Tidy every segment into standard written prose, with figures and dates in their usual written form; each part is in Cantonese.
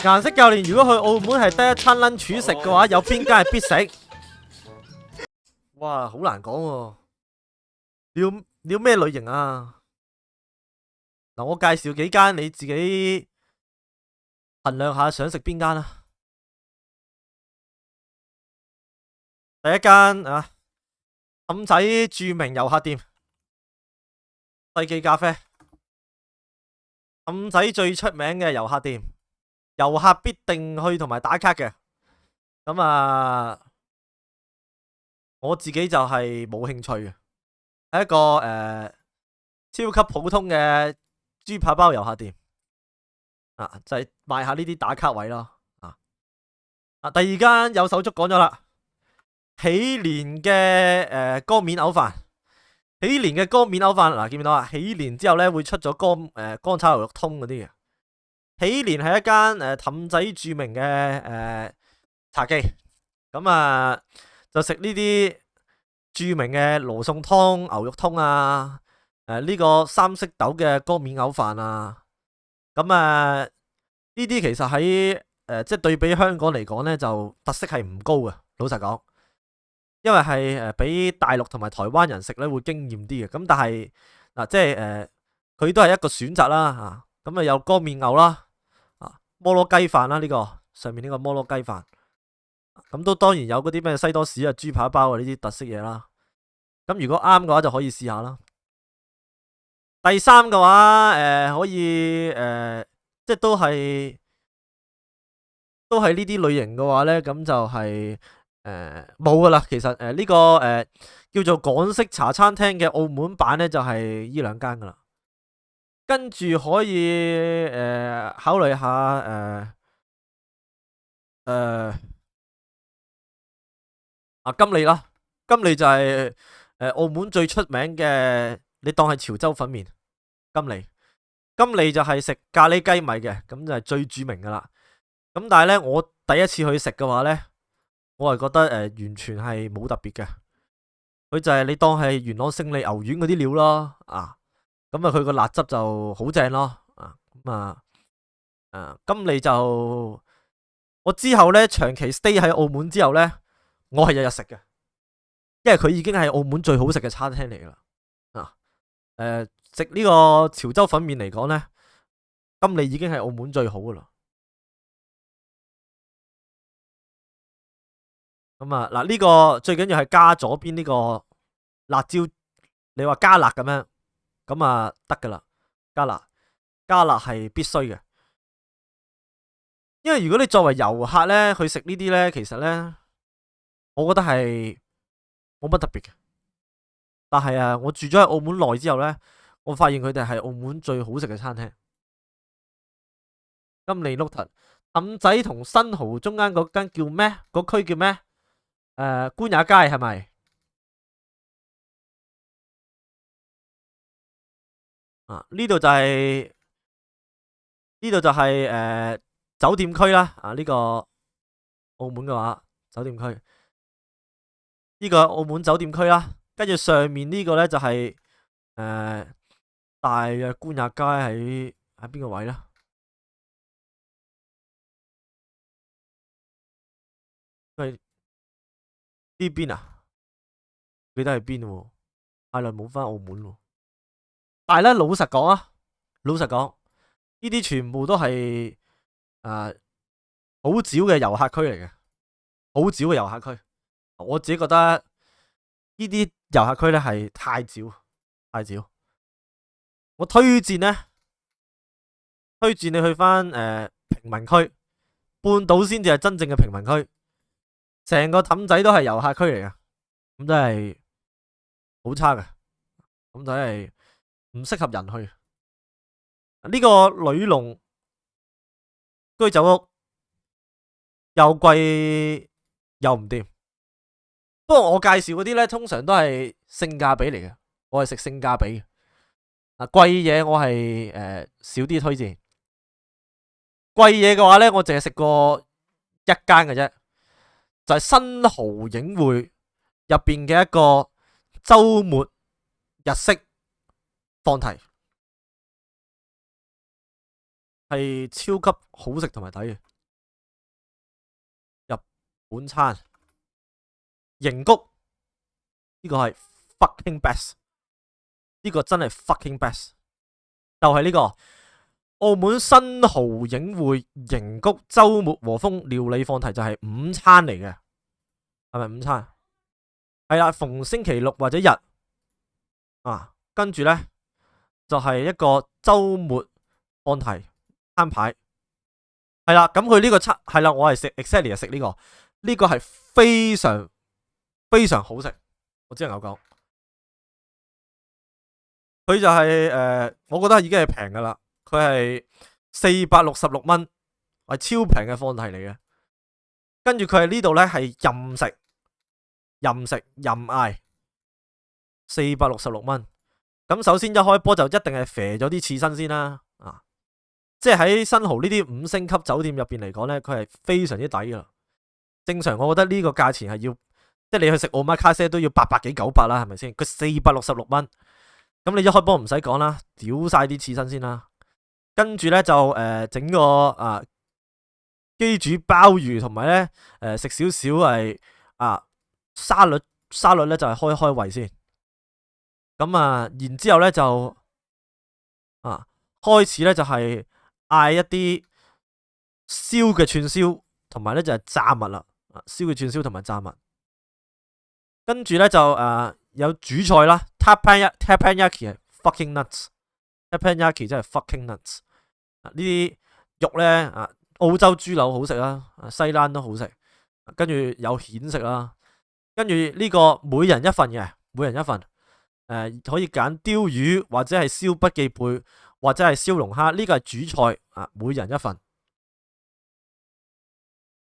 顏色教練，如果去澳門係得一餐 lunch 食嘅話，有邊間係必食？哇，好難講喎。你要咩類型啊？嗱，我介紹幾間，你自己衡量下想食邊間啊。第一間啊，氹仔著名遊客店世紀咖啡，氹仔最出名嘅遊客店，遊客必定去同埋打卡嘅。咁啊，我自己就係冇興趣嘅，係一個超級普通嘅豬扒包遊客店啊，就係賣下呢啲打卡位咯。第二間有手足講咗啦，喜蓮嘅乾麵牛飯，喜蓮嘅乾麵牛飯嗱，見唔見到啊？喜蓮之後咧會出咗乾炒牛肉通嗰啲嘅。喜蓮係一間氹仔著名嘅茶記，咁啊就食呢啲著名嘅羅宋湯、牛肉通啊，呢個三色豆嘅乾麵牛飯啊，咁啊呢啲其實喺即係對比香港嚟講咧，就特色係唔高嘅，老實講，因為係比大陸同埋台灣人食咧會驚豔啲嘅。咁但係嗱，即係佢都係一個選擇啦嚇。咁啊有乾麵牛啦，摩羅雞飯啦，呢個上面呢個摩羅雞飯，咁都當然有嗰啲咩西多士啊、豬扒包啊呢啲特色嘢啦。咁如果啱嘅話就可以試下啦。第三嘅話可以即係都係呢啲類型嘅話咧，咁就係冇噶啦。其實呢個叫做港式茶餐廳嘅澳門版咧，就係呢兩間噶啦。跟住可以考慮下金利啦。金利就係澳門最出名嘅，你當係潮州粉麵。金利就係食咖喱雞米嘅，咁就係最著名噶啦。咁但係咧，我第一次去食嘅話咧，我係覺得完全係冇特別嘅。佢就係你當係元朗勝利牛丸嗰啲料咯，咁啊佢個辣汁就好正咯，金利就我之後咧長期 stay 喺澳門之後咧，我係日日食嘅，因為佢已經係澳門最好食嘅餐廳嚟噶啦。食呢個潮州粉麵嚟講咧，金利已經係澳門最好噶啦。咁啊嗱，呢個最緊要係加左邊呢個辣椒，你話加辣咁樣，咁啊得噶啦，加辣係必須嘅。因為如果你作為遊客咧去食呢啲咧，其實咧我覺得係冇乜特別嘅。但係我住咗喺澳門耐之後咧，我發現佢哋係澳門最好食嘅餐廳。金利碌騰氹仔同新濠中間嗰間叫咩？嗰區叫咩？官也街係咪？呢度就係酒店區啦。呢個澳門嘅話，酒店區呢個澳門酒店區啦。跟住上面呢個咧就係大約官也街喺邊個位咧？係呢邊啊？記得係邊喎？太耐冇翻澳門喎。但係咧，老實講，呢啲全部都係好少嘅遊客區嚟嘅，好少嘅遊客區。我自己覺得呢啲遊客區咧係太少。我推薦你去翻平民區，半島先至係真正嘅平民區。成個氹仔都係遊客區嚟嘅，咁真係好差嘅，咁真係唔適合人去。呢個女龍居酒屋又貴又唔掂。不過我介紹嗰啲咧，通常都係性價比嚟嘅，我係食性價比嘅。貴嘢我係少啲推薦。貴嘢嘅話咧，我淨係食過一間嘅啫，就係新濠影匯入邊嘅一個周末日式放題，係超級好食同埋抵嘅。本餐型谷呢個係 fucking best， 呢個真係 fucking best， 就係呢個澳門新濠影匯型谷周末和風料理放題，就係午餐嚟嘅，係咪午餐？係啦，逢星期六或者日啊，跟住呢，就係一個周末放題餐牌，係啦，咁佢呢個餐係啦，我係食 exactly 係食呢個，呢個係非常非常好食，我只能夠講，佢就係我覺得已經係平噶啦，佢係466蚊，係超平嘅放題嚟嘅。跟住佢喺呢度呢，係任食任嗌，466蚊。咁首先一開波就一定係肥咗啲刺身先啦，即係喺新濠呢啲5星級酒店入邊嚟講呢，佢係非常之抵噶。正常我覺得呢個價錢係要，即係你去食奧馬卡西都要800幾900啦，係咪先？佢466蚊，咁你一開波唔使講啦，屌晒啲刺身先啦。跟住呢，就整個機煮鮑魚，同埋呢食少少係沙律呢就係開胃先。咁然之後呢就開始呢就係嗌一啲燒嘅串燒，同埋呢就係炸物啦。燒嘅串燒同埋炸物，跟住呢就有主菜啦 ，Teppanyaki 係 fucking nuts，Teppanyaki 真係 fucking nuts。呢啲肉呢，澳洲豬柳好食啦，西蘭都好食，跟住有蜆食啦，跟住呢個每人一份嘅，每人一份，可以揀鯛魚或者係燒筆記貝或者係燒龍蝦，呢個係主菜每人一份。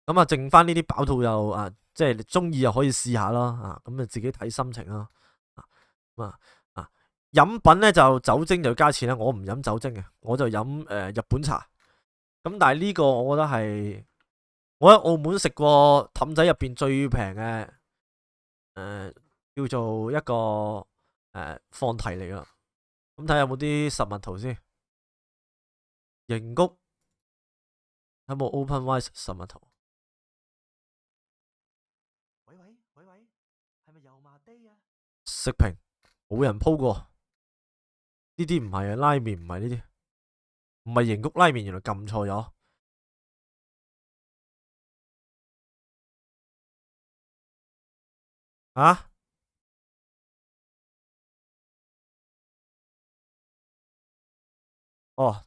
咁剩翻呢啲飽肚又即係你中意又可以試下啦，咁自己睇心情啦。飲品呢就酒精就加錢啦，我唔飲酒精嘅，我就飲日本茶。咁但係呢個我覺得係我喺澳門食過氹仔入邊最平嘅，叫做一個放題嚟噶。咁睇下有冇啲實物圖先，型谷有冇 OpenRice 實物圖？喂，係咪油麻地啊？食評冇人鋪過，呢啲唔係拉麵，唔係呢啲，唔係型谷拉麵，原來撳錯咗。哦，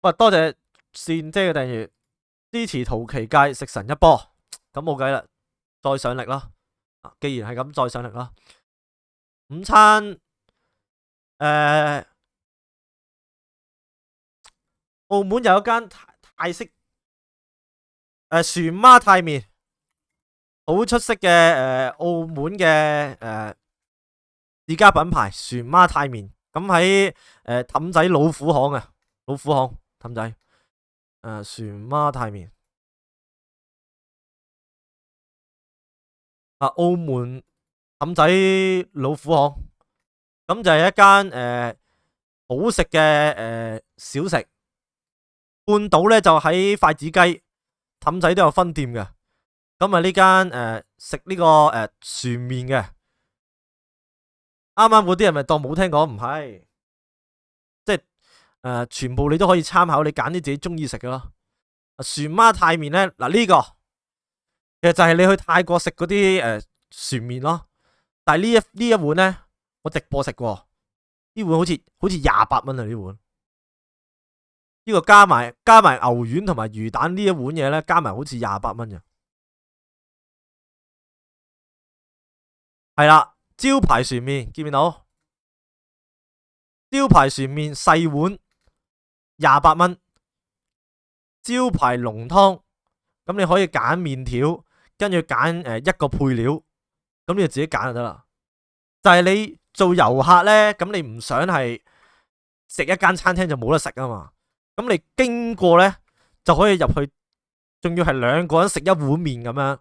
喂，多謝善姐嘅訂閱，支持陶奇界食神一波，咁冇計啦，再上力啦。既然係咁，再上力啦。午餐澳門有一間泰式船媽泰麵，好出色嘅澳門嘅自家品牌船媽泰麵，咁喺氹仔老虎巷啊，老虎巷氹仔船媽泰麵澳門氹仔老虎巷，咁就係一間好食嘅小食。半島咧就喺筷子雞，氹仔都有分店嘅。咁呢間食呢個船麵嘅，啱啱嗰啲係咪當冇聽講？唔係，即係全部你都可以參考，你揀啲自己中意食嘅咯。船媽泰麵咧，嗱呢個其實就係你去泰國食嗰啲船麵咯。但係呢一碗咧，我直播食過，呢碗好似28蚊啊呢碗。呢個加埋牛丸同埋魚蛋呢一碗嘢咧，加埋好似28蚊嘅。係啦，招牌船麵見唔見到？招牌船麵細碗28蚊，招牌濃湯，咁你可以揀麵條，跟住揀一個配料，咁你就自己揀就得啦。就係你做遊客咧，咁你唔想係食一間餐廳就冇得食啊嘛。咁你經過呢，就可以入去，仲要係2個人食一碗麵咁樣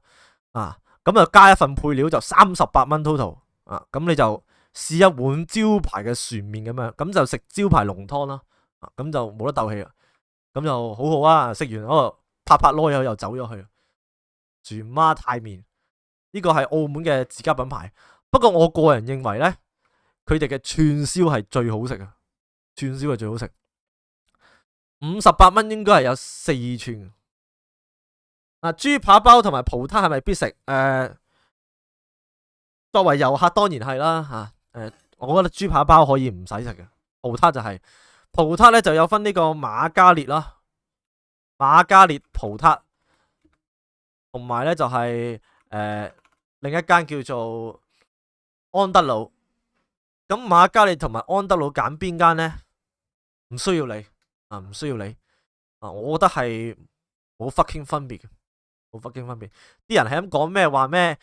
咁就加一份配料就38蚊 total 咁你就試一碗招牌嘅船麵咁樣，咁就食招牌濃湯啦，咁就冇得鬥氣啦。咁就好好啊。食完拍拍籮柚又走咗去。船媽太麵呢個係澳門嘅自家品牌，不過我個人認為呢，佢哋嘅串燒係最好食啊！串燒係最好食，58蚊應該係有4串。豬扒包同埋葡撻係咪必食？作為遊客當然係啦吓。我覺得豬扒包可以唔使食嘅，葡撻就係葡撻咧就有分呢個瑪嘉烈啦，瑪嘉烈葡撻，同埋咧就係另一間叫做安德魯。咁瑪嘉烈同埋安德魯揀邊間呢？唔需要你唔需要你我覺得係冇 fucking 分別嘅，冇 fucking 分別。啲人係咁講咩話咩？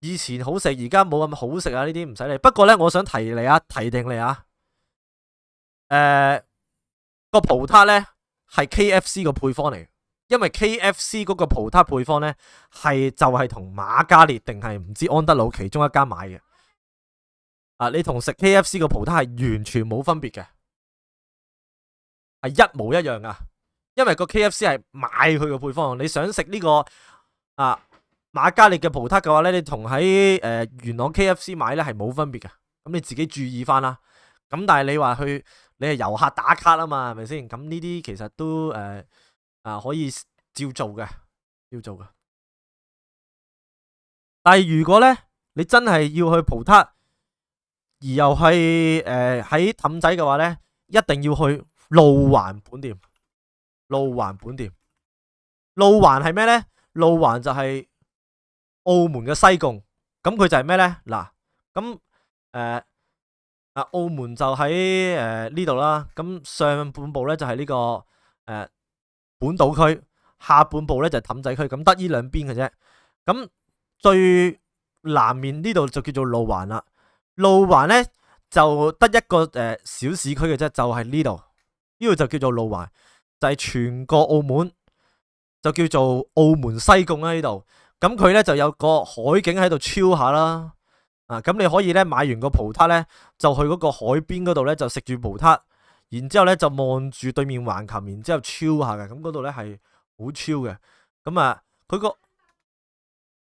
以前好食，而家冇咁好食啊！呢啲唔使理。不過呢，我想提定你啊。個葡撻呢係 KFC 個配方嚟，因為 KFC 嗰個葡撻配方呢就係同瑪嘉烈定係唔知安德魯其中一間買嘅。你同食 KFC 個葡撻係完全冇分別嘅，係一模一樣噶。因為個 KFC 係買佢個配方，你想食呢個瑪嘉烈嘅葡撻嘅話咧，你同喺元朗 KFC 買咧係冇分別嘅。咁你自己注意翻啦。咁但係你話你係遊客打卡啊嘛，係咪先？咁呢啲其實都可以照做嘅，照做嘅。但係如果咧你真係要去葡撻，而又係喺氹仔嘅話咧，一定要去路環本店。路環本店，路環係咩咧？路環就係澳門嘅西貢，咁佢就係咩咧？嗱，咁澳門就喺呢度啦。咁上半部咧就係呢個本島區，下半部咧就係氹仔區，咁得呢兩邊嘅啫。咁最南面呢度就叫做路環啦。路環咧就得一個小市區嘅啫，就係呢度，呢度就叫做路環。就係全個澳門就叫做澳門西貢啦。呢度咁佢咧就有個海景喺度超下啦。咁你可以咧買完個葡撻咧，就去嗰個海邊嗰度咧就食住葡撻，然之後咧就望住對面橫琴，然之後超下嘅。咁嗰度咧係好超嘅。咁佢個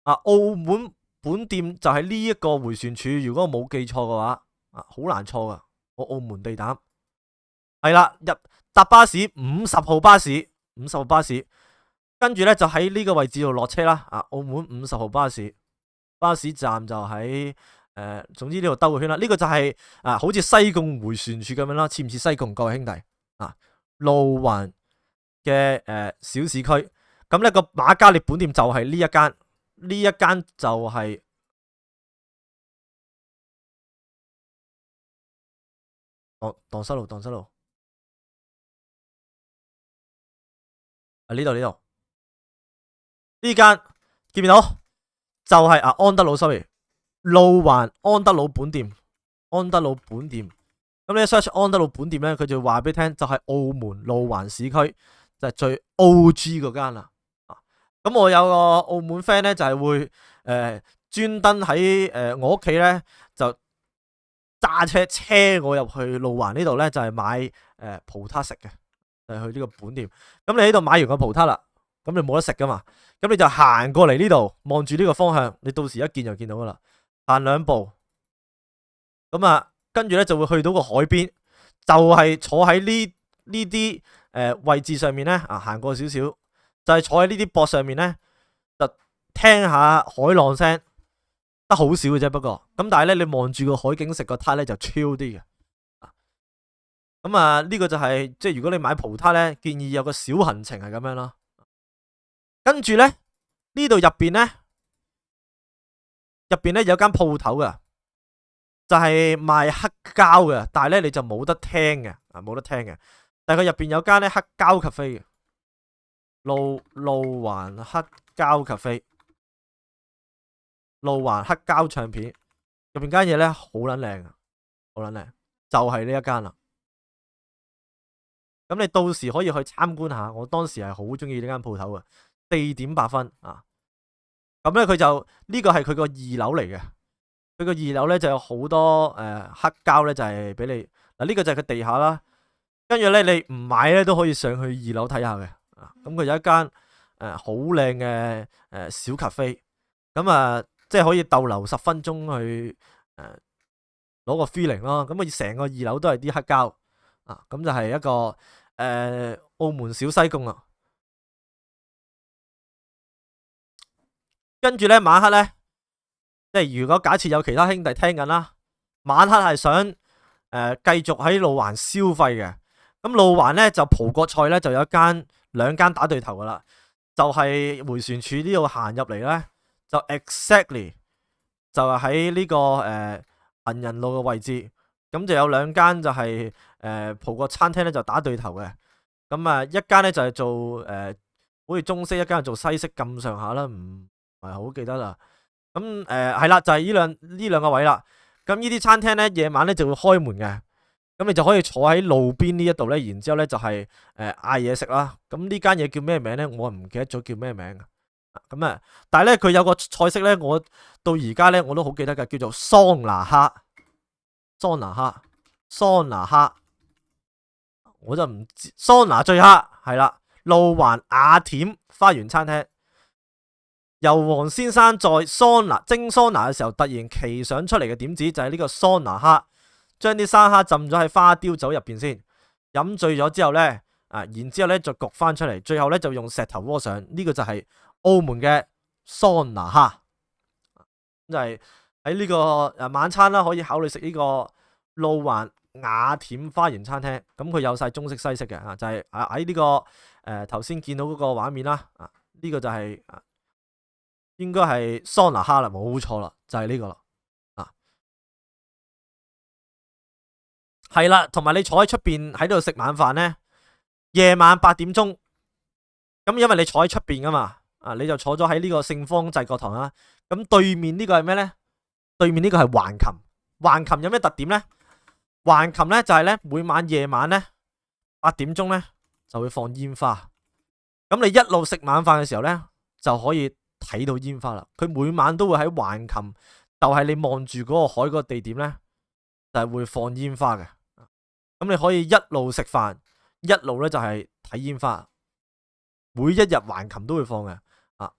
澳門本店就喺呢一個回旋處，如果我冇記錯嘅話好難錯噶。我澳門地膽係啦，搭巴士50號巴士，50號巴士，跟住咧就喺呢個位置度落車啦。澳門50號巴士站就喺總之呢度兜個圈啦。呢個就係好似西貢回旋處咁樣啦，似唔似西貢？各位兄弟路環嘅小市區。咁呢個瑪嘉烈本店就係呢一間，呢一間就係蕩失路。呢度呢間見唔見到？就係安德魯，sorry，路環安德魯本店。咁你一 search 安德魯本店咧，佢就話俾你聽，就係澳門路環市區就係最 OG 嗰間啦。咁我有個澳門 friend 咧，就係會專登喺我屋企咧就揸車我入去路環呢度咧，就係買葡撻食嘅。去呢個本店，咁你喺度買完個葡撻啦，咁你冇得食噶嘛，咁你就行過嚟呢度，望住呢個方向，你到時一見就見到噶啦。行2步，咁跟住咧就會去到個海邊，就係坐喺呢啲位置上面咧，行過少少，就係坐喺呢啲膊上面咧，就聽下海浪聲，得好少嘅啫。不過咁，但係咧你望住個海景食個撻咧就超啲嘅。咁呢個就係即係如果你買葡撻咧，建議有個小行程係咁樣咯。跟住咧呢度入邊咧有間鋪頭嘅，就係賣黑膠嘅，但係咧你就冇得聽嘅，冇得聽嘅。但係佢入邊有間咧黑膠咖啡嘅，路環黑膠咖啡，路環黑膠唱片，入邊間嘢咧好撚靚啊，好撚靚，就係呢一間啦。咁你到時可以去參觀下，我當時係好中意呢間鋪頭嘅，4點8分啊。咁咧佢就呢個係佢個2樓嚟嘅，佢個2樓咧就有好多黑膠咧，就係俾你嗱。呢個就係佢地下啦，跟住咧，你唔買咧都可以上去2樓睇下嘅。咁佢有一間好靚嘅小咖啡，咁即係可以逗留10分鐘去攞個 feeling 咯。咁佢成個2樓都係啲黑膠咁就係一個澳門小西貢啊。跟住咧晚黑咧，即係如果假設有其他兄弟聽緊啦，晚黑係想繼續喺路環消費嘅，咁路環咧就葡國菜咧就有兩間打對頭噶啦，就係回旋處呢度行入嚟咧，就 exactly 就係喺呢個行人路嘅位置，咁就有兩間就係葡國餐廳咧就打對頭嘅，咁一間咧就係做好似中式，一間係做西式咁上下啦，唔係好記得啦。咁係啦，就係呢兩個位啦。咁呢啲餐廳咧夜晚咧就會開門嘅，咁你就可以坐喺路邊呢一度咧，然之後咧就係嗌嘢食啦。咁呢間嘢叫咩名咧？我唔記得咗叫咩名。咁但係咧佢有個菜式咧，我到而家咧我都好記得嘅，叫做桑拿蝦。桑拿蝦，我就唔知桑拿醉蝦係啦。路環雅典花園餐廳。由黃先生在蒸桑拿嘅時候突然奇想出嚟嘅點子就係呢個桑拿蝦，將啲生蝦浸咗喺花雕酒入邊先，飲醉咗之後呢，然之後咧就焗翻出嚟，最後咧就用石頭鍋上，呢個就係澳門嘅桑拿蝦，就係喺呢個晚餐啦，可以考慮食呢個路環雅典花園餐廳，咁佢有晒中式西式嘅就係喺呢個頭先見到嗰個畫面啦，呢個就係應該係桑拿蝦啦，冇錯啦，就係呢個啦，係啦，同埋你坐喺出邊喺度食晚飯呢，夜晚8點鐘，咁因為你坐喺出邊噶嘛，你就坐咗喺呢個聖方濟各堂啦，咁對面呢個係咩呢？對面呢個係橫琴，橫琴有咩特點呢？橫琴呢就係呢，每晚夜晚呢8點鐘呢就會放煙花，咁你一路食晚飯嘅時候呢，就可以睇到煙花啦。佢每晚都會喺橫琴，就係你望住嗰個海嗰個地點呢，就係會放煙花嘅。咁你可以一路食飯，一路呢就係睇煙花。每一日橫琴都會放嘅。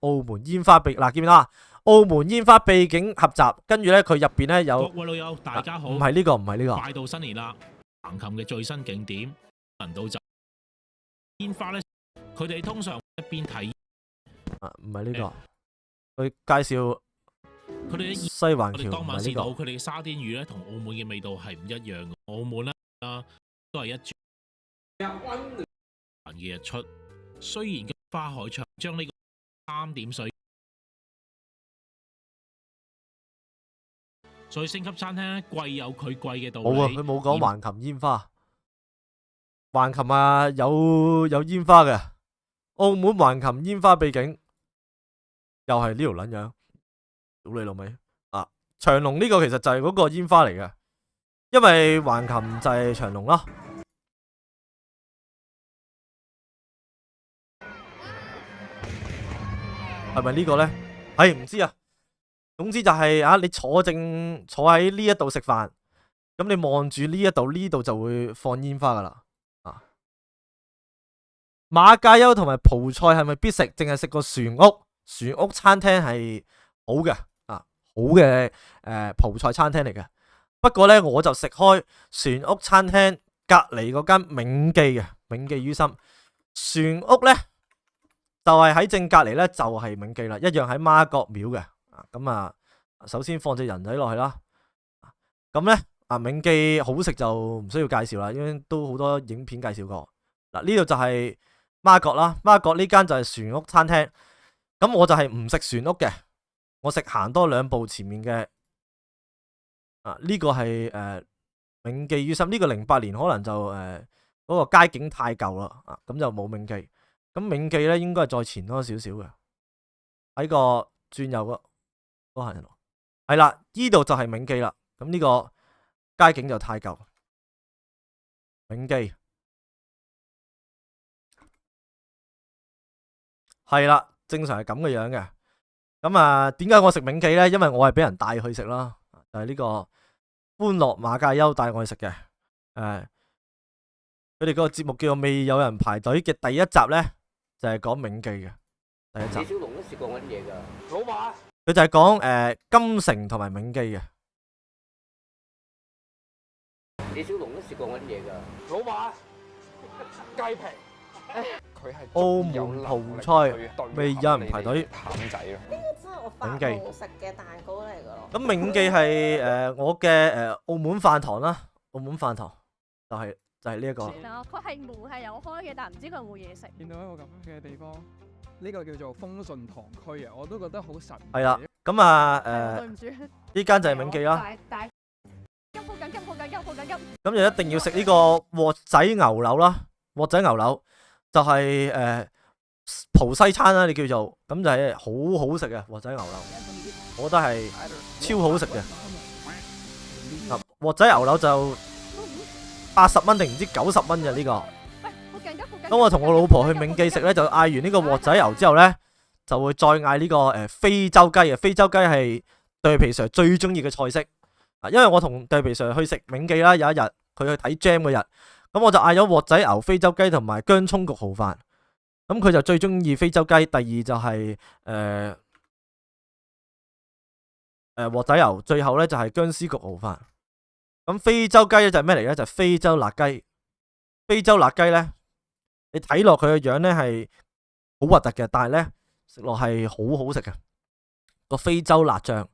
澳門煙花秘，見唔見到啊？澳門煙花秘境合集，跟住呢，佢入邊呢有各位老友大家好，唔係呢個，唔係呢個。快到新年啦，橫琴嘅最新景點輪到就煙花呢，佢哋通常一邊睇唔係呢個，佢介紹佢哋西環橋，當晚試到唔係呢個。佢哋沙甸魚咧，同澳門嘅味道係唔一樣嘅。澳門咧都係一注嘅日出，雖然嘅花海場將呢個3點水，所以星級餐廳貴有佢貴嘅道理。冇啊，佢冇講橫琴煙花。橫琴有煙花嘅，澳門橫琴煙花秘境又係呢條撚樣，屌你老味長隆呢個其實就係嗰個煙花嚟嘅，因為橫琴就係長隆咯。係咪呢個呢？唔知啊。總之就係你坐喺呢一度食飯，咁你望住呢一度就會放煙花噶啦。馬介休同埋葡菜係咪必食？淨係食個船屋餐廳係好嘅，好嘅葡菜餐廳嚟嘅。不過呢，我就食開船屋餐廳隔籬嗰間銘記嘅，銘記於心。船屋呢，就係喺正隔籬呢，就係銘記啦，一樣喺媽閣廟嘅。咁首先放隻人仔落去啦。咁呢，銘記好食就唔需要介紹啦，因為都好多影片介紹過。呢度就係媽閣啦，媽閣呢間就係船屋餐廳。咁我就係唔食船屋嘅，我食行多2步前面嘅。呢個係銘記於心。呢個08年可能就嗰個街景太舊啦，咁就冇銘記。咁銘記咧應該係再前多少少嘅，喺個轉右個行人路係啦，呢度就係銘記啦。咁呢個街景就太舊，銘記係啦，正常係咁嘅樣嘅。咁點解我食銘記呢？因為我係俾人帶去食啦，就係呢個歡樂馬介休帶我去食嘅。佢哋嗰個節目叫做《未有人排隊》嘅第一集咧，就係講銘記嘅第一集。李小龍都試過揾嘢㗎，老馬。佢就係講金城同埋銘記嘅。李小龍都試過揾嘢㗎，老馬。雞皮。佢係澳門葡菜未有人排隊，淡仔咯。真係我發夢食嘅蛋糕嚟㗎咯。咁銘記係我嘅澳門飯堂啦，澳門飯堂就係呢一個。佢係門係有開嘅，但唔知佢有冇嘢食。見到一個咁樣嘅地方，呢個叫做豐順堂區啊，我都覺得好神奇。係啦，咁啊對唔住，呢間就係銘記啦。急抱緊，急抱緊，急抱緊，急。咁就一定要食呢個鑊仔牛柳啦，鑊仔牛柳就係葡西餐啦，你叫做咁就係好好食嘅鑊仔牛柳，我覺得係超好食嘅。鑊仔牛柳就80蚊定唔知90蚊嘅呢個。咁我同我老婆去銘記食咧，就嗌完呢個鑊仔牛之後咧，就會再嗌呢個非洲雞啊！非洲雞係對皮 Sir 最中意嘅菜式啊，因為我同對皮 Sir 去食銘記啦，有一日佢去睇 Jam 嗰日，咁我就嗌咗鑊仔牛、非洲雞同埋薑葱焗蠔飯。咁佢就最中意非洲雞，第二就係鑊仔牛，最後咧就係薑絲焗蠔飯。咁非洲雞咧就係咩嚟咧？就係非洲辣雞。非洲辣雞咧，你睇落佢嘅樣咧係好核突嘅，但係咧食落係好好食嘅。個非洲辣醬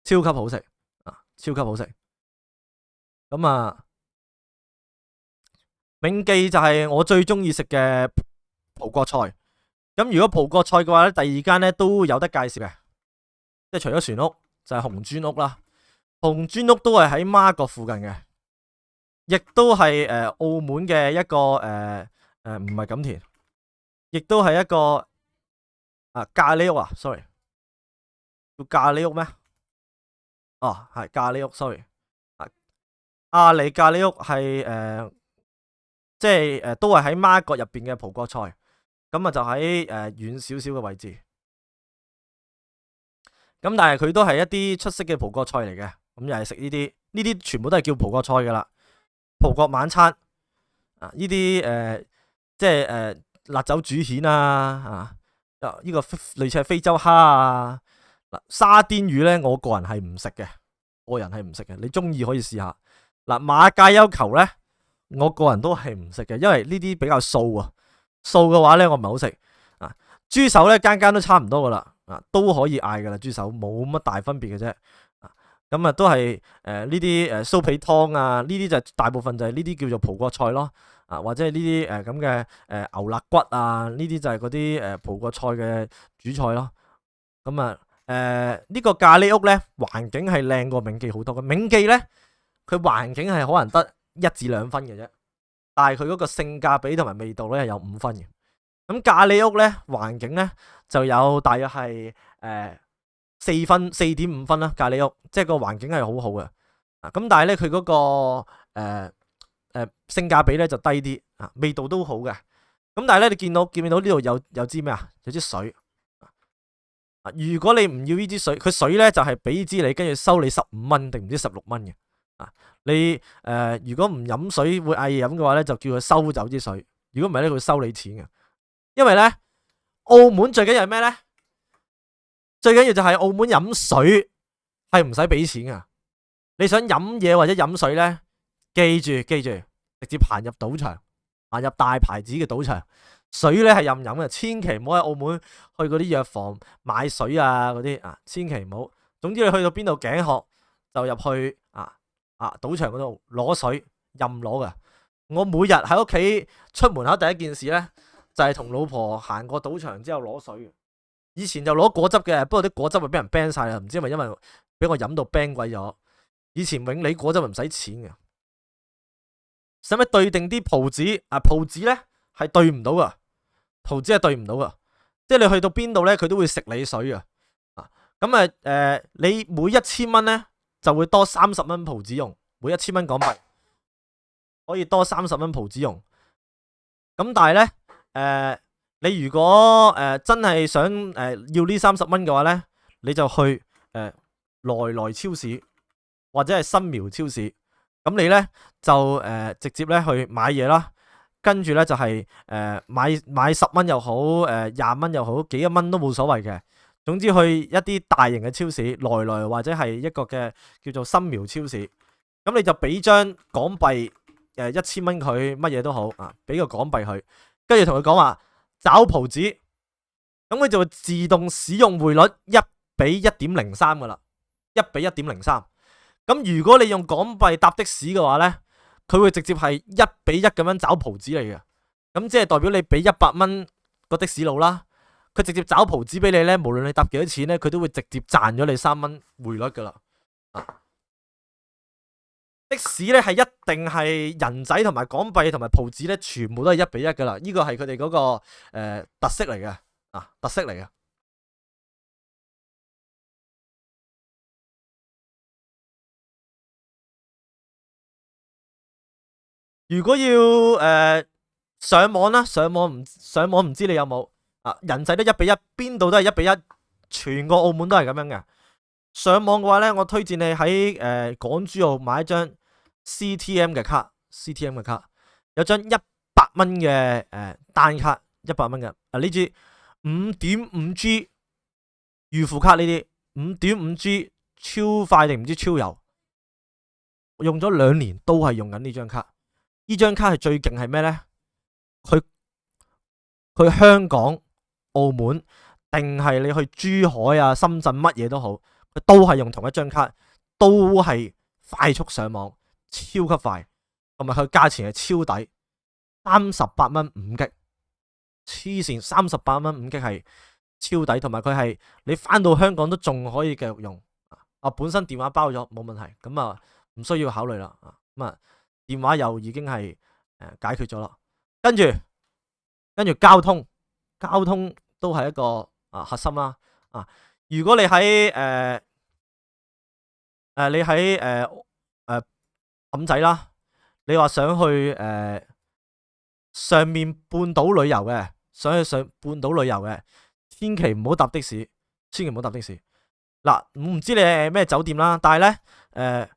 超級好食啊，超級好食。咁啊，銘記就係我最中意食嘅葡國菜。咁如果葡國菜嘅話咧，第二間咧都有得介紹嘅，即係除咗船屋就係紅磚屋啦。紅磚屋都係喺媽閣附近嘅，亦都係澳門嘅一個唔係錦田，亦都係一個咖喱屋啊 ，sorry， 叫咖喱屋咩？哦，係咖喱屋 ，sorry， 阿里咖喱屋係即係都係喺媽閣入邊嘅葡國菜，咁啊就喺遠少少嘅位置。咁但係佢都係一啲出色嘅葡國菜嚟嘅，咁又係食呢啲全部都係叫葡國菜噶啦。葡國晚餐啊，呢啲即係辣酒煮蜆啊，呢個類似係非洲蝦啊，沙甸魚咧，我個人係唔食嘅，你中意可以試下。馬介休球咧，我個人都係唔食嘅，因為呢啲比較素啊，素嘅話咧我唔係好食啊。豬手咧間間都差唔多噶啦，都可以嗌噶啦，豬手冇乜大分別嘅啫。咁啊都係呢啲酥皮湯啊，呢啲就大部分就係呢啲叫做葡國菜咯，或者係呢啲咁嘅牛肋骨啊，呢啲就係嗰啲葡國菜嘅主菜咯。咁呢個咖喱屋咧環境係靚過銘記好多嘅，銘記咧佢環境係可能得1至2分嘅啫，但係佢嗰個性價比同埋味道咧係有5分嘅。咁咖喱屋咧環境咧就有大約係4.5分啦，咖喱屋即係個環境係好好嘅，咁但係咧佢嗰個性價比咧就低啲，味道都好嘅，咁但係咧你見唔見到呢度有支咩啊？有支水，如果你唔要呢支水，佢水咧就係俾支你，跟住收你15蚊定唔知16蚊嘅，你如果唔飲水會嗌嘢飲嘅話咧，就叫佢收走支水，如果唔係咧佢會收你錢嘅，因為咧澳門最緊要係咩咧？最緊要就係澳門飲水係唔使俾錢噶，你想飲嘢或者飲水咧，記住，直接行入賭場，行入大牌子嘅賭場，水咧係任飲嘅，千祈唔好喺澳門去嗰啲藥房買水啊嗰啲千祈唔好。總之你去到邊度頸渴就入去賭場嗰度攞水任攞噶。我每日喺屋企出門口第一件事咧就係同老婆行過賭場之後攞水。以前就攞果汁嘅，不過啲果汁咪俾人 ban 晒啦，唔知係咪因為俾我飲到 ban 鬼咗。以前永利果汁咪唔使錢嘅，使乜對定啲葡紙？葡紙咧係對唔到噶，葡紙係對唔到噶，即係你去到邊度咧，佢都會食你水噶。咁你每1000蚊咧就會多30蚊葡紙用，每1000蚊港幣可以多30蚊葡紙用。咁但係咧你如果真係想要呢30蚊嘅話咧，你就去來來超市或者係新苗超市，咁你咧就直接咧去買嘢啦。跟住咧就係買10蚊又好，20蚊又好，幾一蚊都冇所謂嘅。總之去一啲大型嘅超市，來來或者係一個嘅叫做新苗超市，咁你就俾張港幣1000蚊佢，乜嘢都好啊，俾個港幣佢，跟住同佢講話找葡紙，咁佢就會自動使用匯率1:1.03噶啦，1:1.03。咁如果你用港幣搭的士嘅話呢，佢會直接係1:1咁樣找葡紙嚟嘅。咁即係代表你俾100蚊個的士佬啦，佢直接找葡紙俾你呢，無論你搭幾多錢呢，佢都會直接賺咗你3蚊匯率噶啦。的士呢係一定係人仔同埋港幣同埋葡紙呢，全部都係1:1噶啦。呢個係佢哋嗰個特色嚟嘅特色嚟嘅。如果要上網啦，上網唔知你有冇人仔都1:1，邊度都係1:1，全個澳門都係咁樣嘅。上網嘅話呢，我推薦你喺港珠澳買一張 CTM 嘅卡，CTM 嘅卡有張100蚊嘅單卡，100蚊嘅呢支5.5G 預付卡，呢啲5.5G 超快定唔知超油，用咗2年都係用緊呢張卡。呢張卡係最勁係咩呢？佢香港、澳門定係你去珠海啊、深圳乜嘢都好，佢都係用同一張卡，都係快速上網，超級快，同埋佢價錢係超抵，38蚊5G，黐線，38蚊5G係超抵，同埋佢係你翻到香港都仲可以繼續用。本身電話包咗冇問題，咁啊唔需要考慮啦。咁啊電話又已經係解決咗啦。跟住交通都係一個核心啦。如果你喺氹仔啦，你話想去上面半島旅遊嘅，上半島旅遊嘅，千祈唔好搭的士，千祈唔好搭的士。嗱，唔知你係咩酒店啦，但係呢，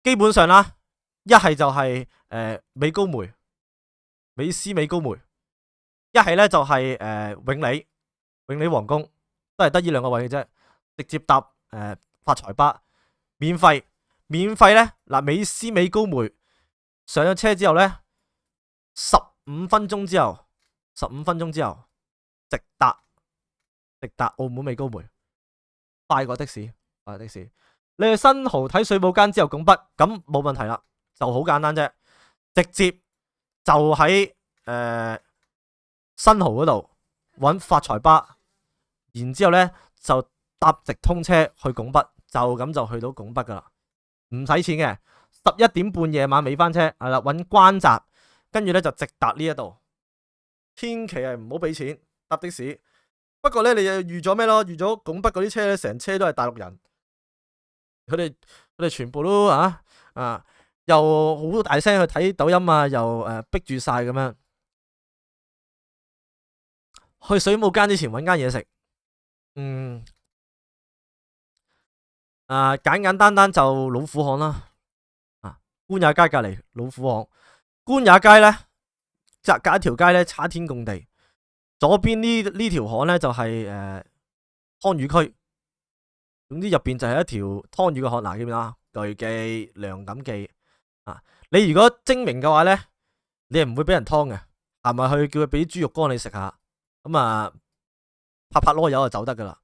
基本上啦，一係就係美高梅、美斯美高梅，一係呢就係永利皇宮，都係得呢2個位嘅啫，直接搭發財巴，免費呢。嗱，美斯美高梅上咗車之後呢，15分鐘之後直達澳門美高梅，快過的士。你去新濠睇水舞間之後拱北，咁冇問題啦，就好簡單啫，直接就喺新濠嗰度揾發財巴，然之後呢就搭直通車去拱北，就咁就去到拱北噶啦，唔使錢嘅。11點半夜晚尾翻車，係啦，揾關閘，跟住呢就直達呢一度，千祈係唔好俾錢搭的士。不過呢，你又預咗咩咯？預咗拱北嗰啲車呢，成車都係大陸人，佢哋全部都又好大聲去睇抖音啊，又逼住晒咁樣。去水舞間之前揾間嘢食，簡單就老虎巷啦。官也街隔籬老虎巷，官也街呢，隔一條街呢，差天共地。左邊呢條巷呢，就係湯魚區，總之入邊就係一條湯魚嘅巷。嗱，記唔記得啊？巨記、梁錦記你如果精明嘅話呢，你係唔會俾人湯嘅，係咪去叫佢俾豬肉乾你食下，咁拍籮柚就走得噶啦。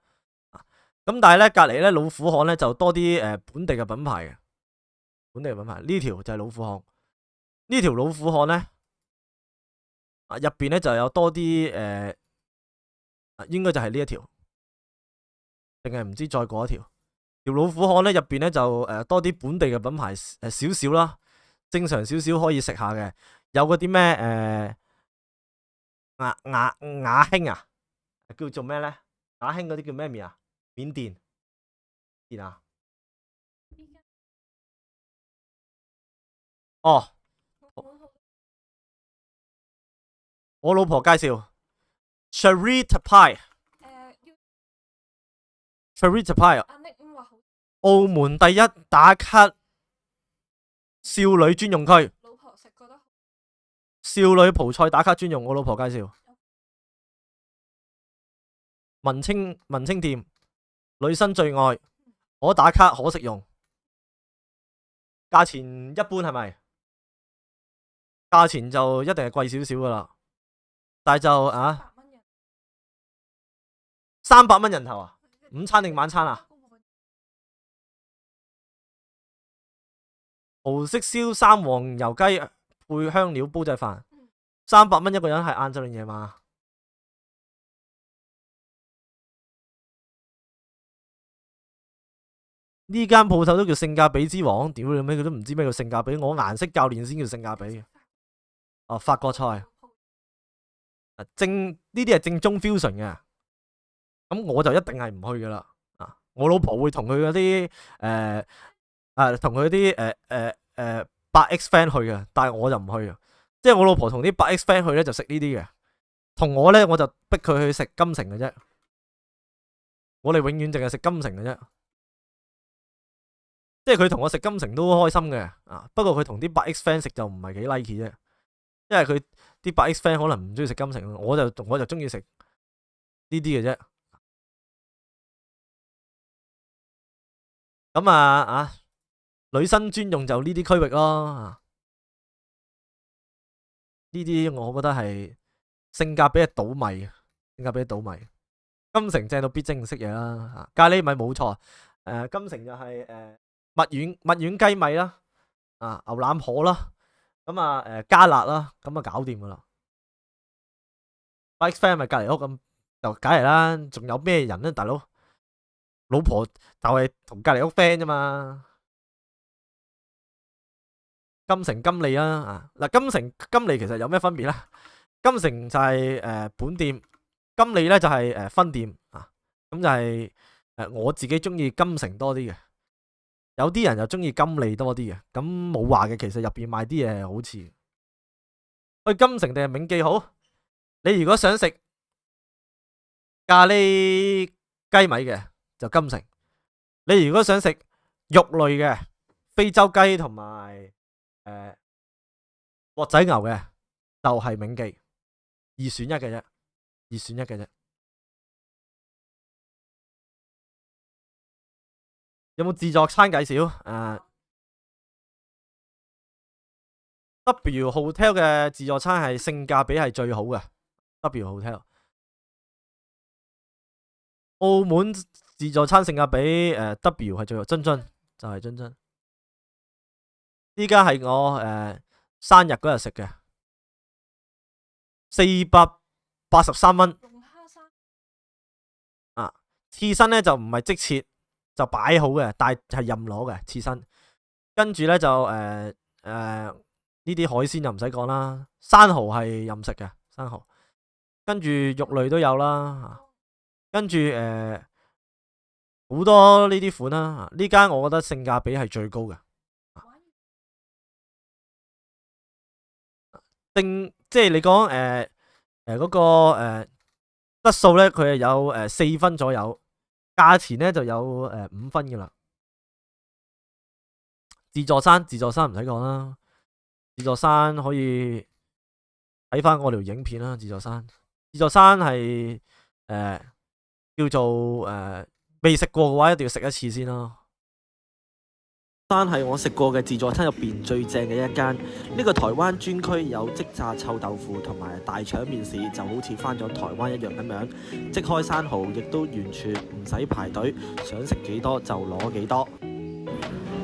咁但係呢，隔籬呢，老虎巷呢，就多啲本地嘅品牌嘅，呢條就係老虎巷。呢條老虎巷呢，入邊呢就有多啲應該就係呢一條，定係唔知再過一條。條老虎巷呢，入邊呢就多啲本地嘅品牌少少啦，正常少少可以食下嘅。有嗰啲咩雅興啊，叫做咩呢？雅興嗰啲叫咩麵啊？緬甸啊？哦，我老婆介紹 Charita Pie，Charita Pie，澳門第一打卡少女專用區，少女蒲菜打卡專用，我老婆介紹。文青店，女生最愛，可打卡可食用，價錢一般係咪？價錢就一定係貴少少噶啦，但係就啊，300蚊人頭啊，午餐定晚餐啊？蠔式燒三黃油雞配香料煲仔飯，300蚊一個人，係晏晝定夜晚啊？呢間鋪頭都叫性價比之王，屌你咩？佢都唔知咩叫性價比，我顏色教練先叫性價比。哦，法國菜，呢啲係正宗 fusion 嘅，咁我就一定係唔去噶啦。我老婆會同佢嗰啲同佢啲8X friend 去嘅，但係我就唔去啊。即係我老婆同啲8X friend 去咧，就食呢啲嘅，同我咧我就逼佢去食金城嘅啫。我哋永遠淨係食金城嘅啫。即係佢同我食金城都開心嘅，不過佢同啲8X friend 食就唔係幾 like 啫，因為佢啲8X friend 可能唔中意食金城，我就中意食呢啲嘅啫。咁女生專用就呢啲區域咯，呢啲我覺得係性價比係倒米，性價比倒米。金城正到必精識嘢啦，咖喱米冇錯，金城就係蜜丸雞米啦，牛腩河啦，咁加辣啦，咁搞掂噶啦。8X friend 咪隔籬屋咁就梗係啦，仲有咩人咧，大佬？老婆就係同隔籬屋 friend 啫嘛。金城金利啦，嗱，金城金利其實有咩分別咧？金城就係本店，金利咧就係分店啊，咁就係我自己中意金城多啲嘅。有啲人就中意金利多啲嘅，咁冇話嘅。其實入邊賣啲嘢好似去金城定係銘記好。你如果想食咖喱雞米嘅就金城，你如果想食肉類嘅非洲雞同埋鑊仔牛嘅就係銘記，2選1嘅啫，2選1嘅啫。有冇自助餐介紹？W Hotel 嘅自助餐係性價比係最好嘅。W Hotel 澳門自助餐性價比W 係最好，津津就係津津。依家係我生日嗰日食嘅，483蚊。刺身咧就唔係即切。就擺好嘅，但係任攞嘅刺身。跟住咧就呢啲海鮮就唔使講啦，生蠔係任食嘅生蠔。跟住肉類都有啦，跟住好多呢啲款啦。呢間我覺得性價比係最高嘅。即係你講嗰個質素咧，佢係有4分左右。價錢咧就有5分噶啦。自助餐唔使講啦，自助餐可以睇翻我條影片啦。自助餐係叫做未食過嘅話，一定要食一次先咯。餐係我食過嘅自助餐入邊最正嘅一間。呢個台灣專區有即炸臭豆腐同埋大腸麵試，就好似翻咗台灣一樣咁樣。即開生蠔亦都完全唔使排隊，想食幾多就攞幾多。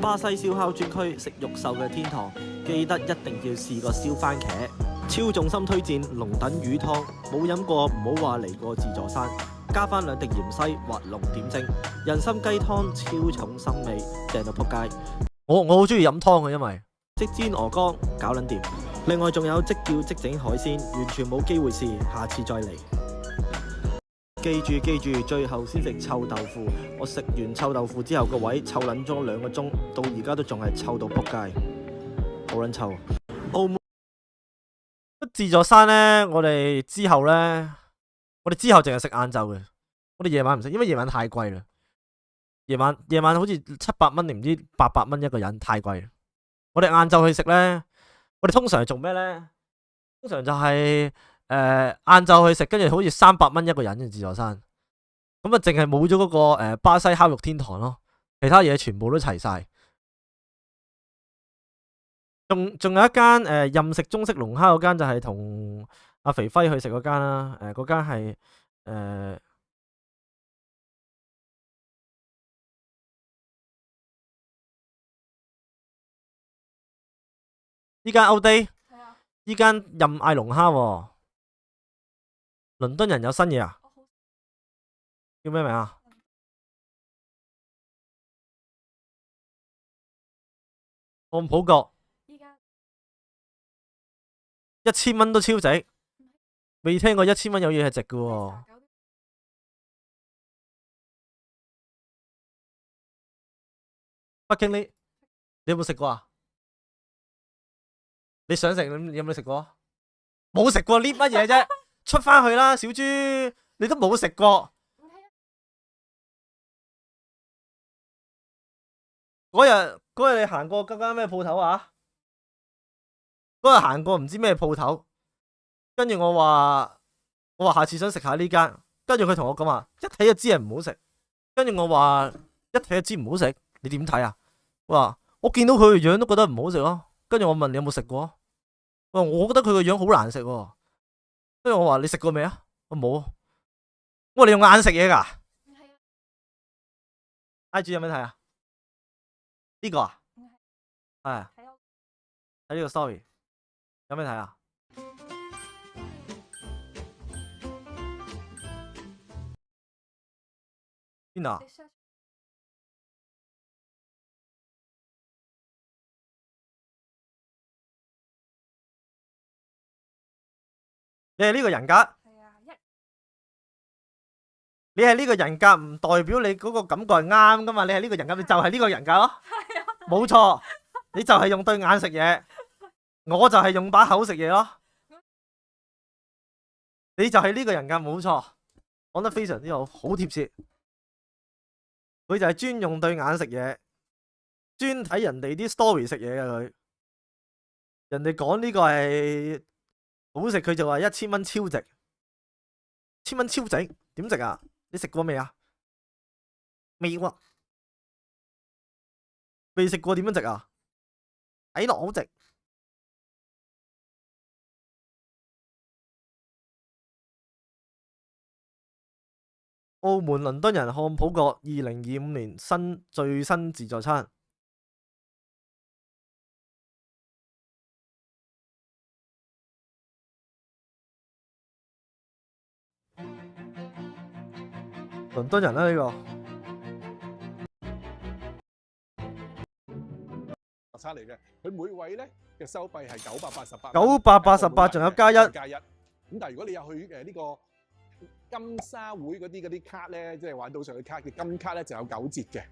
巴西燒烤專區食肉獸嘅天堂，記得一定要試個燒番茄。超重心推薦龍躉魚湯，冇飲過唔好話嚟過自助餐。加翻2滴芫茜或龍點睛，人參雞湯超重心味，正到仆街。我好中意飲湯嘅，因為即煎鵝肝搞撚掂。另外仲有即叫即整海鮮，完全冇機會試，下次再嚟。記住，最後先食臭豆腐。我食完臭豆腐之後個位臭撚咗2個鐘，到而家都仲係臭到仆街，好撚臭。澳門自助餐呢，我哋之後淨係食晏晝嘅，我哋夜晚唔食，因為夜晚太貴啦。夜晚好似700蚊定唔知800蚊一個人，太貴。我哋晏晝去食呢，我哋通常係做咩呢？通常就係晏晝去食，跟住好似300蚊一個人嘅自助餐，咁啊淨係冇咗嗰個巴西烤肉天堂咯，其他嘢全部都齊晒。仲有一間任食中式龍蝦嗰間就係同阿肥輝去食嗰間啦，嗰間係呢間歐地，呢間任嗌龍蝦喎，倫敦人有新嘢啊？叫咩名啊？漢堡角1000蚊都超值，未聽過1000蚊有嘢係值嘅喎。北京你有冇食過啊？你想食，你有冇食過？冇食過呢乜嘢啫？出翻去啦，小豬，你都冇食過。嗰日你行過嗰間咩鋪頭啊？嗰日行過唔知咩鋪頭，跟住我話下次想食下呢間，跟住佢同我講話一睇就知係唔好食，跟住我話一睇就知唔好食，你點睇啊？我見到佢個樣都覺得唔好食咯，跟住我問你有冇食過？我覺得佢個樣好難食喎，跟住我話你食過未啊？我冇。我話你用眼食嘢噶？IG 有咩睇啊？呢個啊？係睇呢個 story 有咩睇啊？邊度啊？你係呢個人格？你係呢個人格唔代表你嗰個感覺係啱噶嘛？你係呢個人格，你就係呢個人格咯。冇錯，你就係用對眼食嘢，我就係用把口食嘢咯。你就係呢個人格，冇錯，講得非常之好，好貼切。佢就係專用對眼食嘢，專睇人哋啲 story 食嘢嘅佢。人哋講呢個係好食，佢就話1000蚊超值，1000蚊超值，點值啊？你食過未啊？未喎，未食過點樣值啊？睇落好值。澳門倫敦人漢堡角2025年最新自助餐。倫敦人啦呢個。餐嚟嘅，佢每位咧嘅收費係988。988仲有加一。咁但係如果你有去呢個金沙會嗰啲卡咧，即係玩賭場嘅卡嘅金卡咧，就有9折嘅。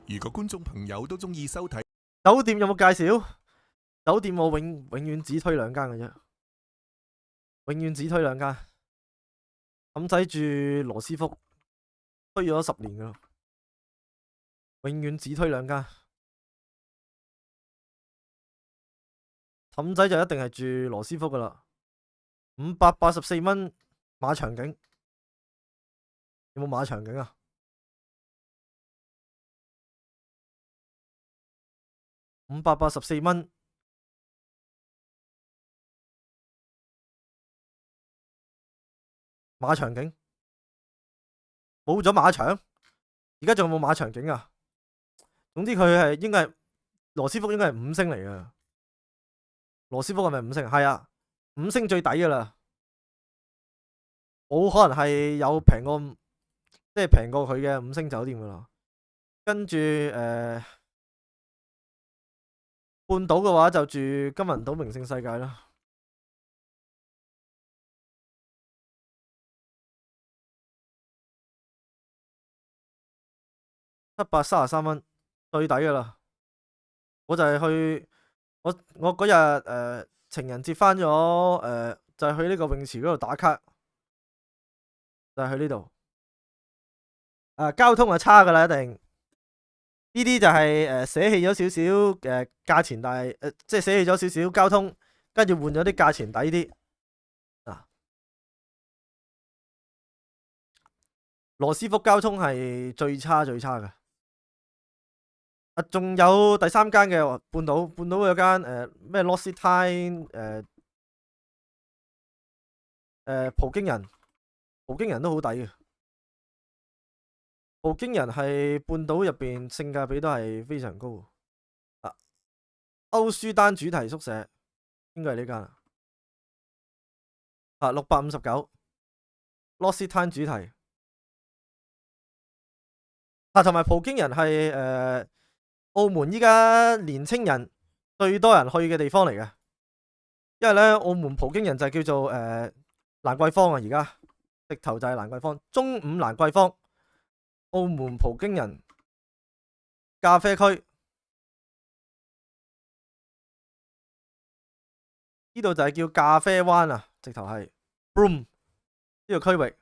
如果觀眾朋友都中意收睇酒店有冇介紹？酒店我永遠只推2間嘅啫，永遠只推2間。氹仔住羅斯福，推咗10年噶啦，永遠只推2間。氹仔就一定係住羅斯福噶啦，584蚊馬場景，有冇馬場景啊？584蚊，馬場景冇咗馬場，而家仲有冇馬場景啊？總之佢係應該係羅斯福，應該係5星嚟嘅。羅斯福係咪5星？係啊，5星最抵噶啦，冇可能係有平過，即係平過佢嘅5星酒店噶啦。跟住半島嘅話就住金銀島名勝世界啦。733蚊最抵噶啦，我就係去我嗰日情人節翻咗就係去呢個泳池嗰度打卡，就係去呢度。交通係差噶啦，一定呢啲就係捨棄咗少少價錢，但係即係捨棄咗少少交通，跟住換咗啲價錢抵啲啊。羅斯福交通係最差嘅。仲有第三間嘅半島有間咩 L'Occitane 葡京人都好抵嘅。葡京人係半島入邊性價比都係非常高啊。歐舒丹主題宿舍應該係呢間啊，659 L'Occitane主題啊，同埋葡京人係澳門依家年青人最多人去嘅地方嚟嘅，因為咧澳門葡京人就叫做蘭桂坊啊，而家直頭就係蘭桂坊，中午蘭桂坊，澳門葡京人咖啡區，呢度就係叫咖啡灣啊，直頭係 Broom 呢個區域，